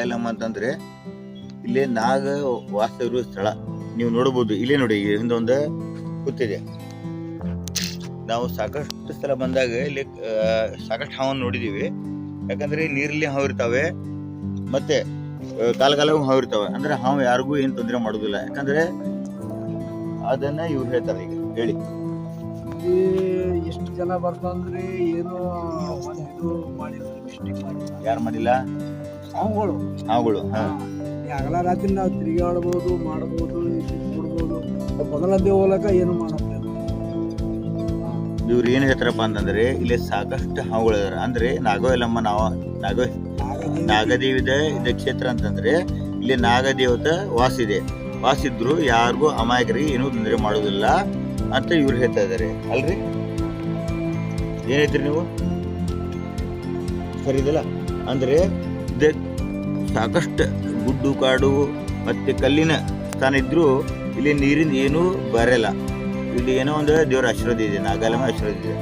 ನಾಗಾಯಲಮ್ಮ ಅಂತಂದ್ರೆ ಇಲ್ಲೇ ನಾಗ ವಾಸ ಇರುವ ಸ್ಥಳ. ನೀವು ನೋಡಬಹುದು, ಇಲ್ಲೇ ನೋಡಿ ಹಿಂದೊಂದು ಕೂತಿದೆ. ನಾವು ಸಾಕಷ್ಟು ಸಲ ಬಂದಾಗ ಇಲ್ಲಿ ಸಾಕಷ್ಟು ಹಾವನ್ನು ನೋಡಿದೀವಿ. ಯಾಕಂದ್ರೆ ನೀರಲ್ಲಿ ಹಾವು ಇರ್ತಾವೆ, ಮತ್ತೆ ಕಾಲಕಾಲವು ಹಾವು ಇರ್ತಾವೆ. ಅಂದ್ರೆ ಹಾವು ಯಾರಿಗೂ ಏನ್ ತೊಂದರೆ ಮಾಡುದಿಲ್ಲ. ಯಾಕಂದ್ರೆ ಅದನ್ನ ಇವ್ರು ಹೇಳ್ತಾರೆ. ಈಗ ಹೇಳಿ, ಎಷ್ಟು ಜನ ಬರ್ತಂದ್ರೆ ಏನೋ ಮಿಸ್ಟೇಕ್ ಮಾಡಿಲ್ಲ. ಯಾರು ಮಾಡಿಲ್ಲ? ಹಾವುಗಳು. ಹಗಲ ರಾತ್ರಿ ನಾವು ತಿರುಗಾಡ್ಬೋದು, ಮಾಡ್ಬೋದು, ನೋಡ್ಬೋದು. ಬಗಲದ್ದೇ ಹೋಗ್ಲಕ್ಕ ಏನು ಮಾಡಲ್ಲ. ಇವ್ರು ಏನ್ ಹೇಳ್ತಾರಪ್ಪ ಅಂತಂದ್ರೆ ಇಲ್ಲಿ ಸಾಕಷ್ಟು ಹಾವುಗಳು ಇದಾರೆ. ಅಂದ್ರೆ ನಾಗಯಲಮ್ಮ ನಾಗದೇವಿದ ಇದ ಕ್ಷೇತ್ರ ಅಂತಂದ್ರೆ ಇಲ್ಲಿ ನಾಗದೇವತ ವಾಸಿದ್ರು ಯಾರಿಗೂ ಅಮಾಯಕರಿಗೆ ಏನೂ ತೊಂದರೆ ಮಾಡೋದಿಲ್ಲ ಅಂತ ಇವ್ರು ಹೇಳ್ತಾ ಇದಾರೆ. ಅಲ್ರಿ, ಏನ್ ಹೇಳ್ತೀರಿ ನೀವು? ಸರಿ ಇದಲ್ಲ. ಅಂದ್ರೆ ಸಾಕಷ್ಟು ಗುಡ್ಡು ಕಾಡು ಮತ್ತೆ ಕಲ್ಲಿನ ಸ್ಥಾನ ಇದ್ರು ಇಲ್ಲಿ ನೀರಿನ ಏನೂ ಬರಲ್ಲ. ಇಲ್ಲಿ ಏನೋ ಒಂದು ದೇವರ ಆಶೀರ್ವಾದ ಇದೆ, ನಾಗಾಲಮ್ಮ ಆಶೀರ್ವಾದ ಇದೆ.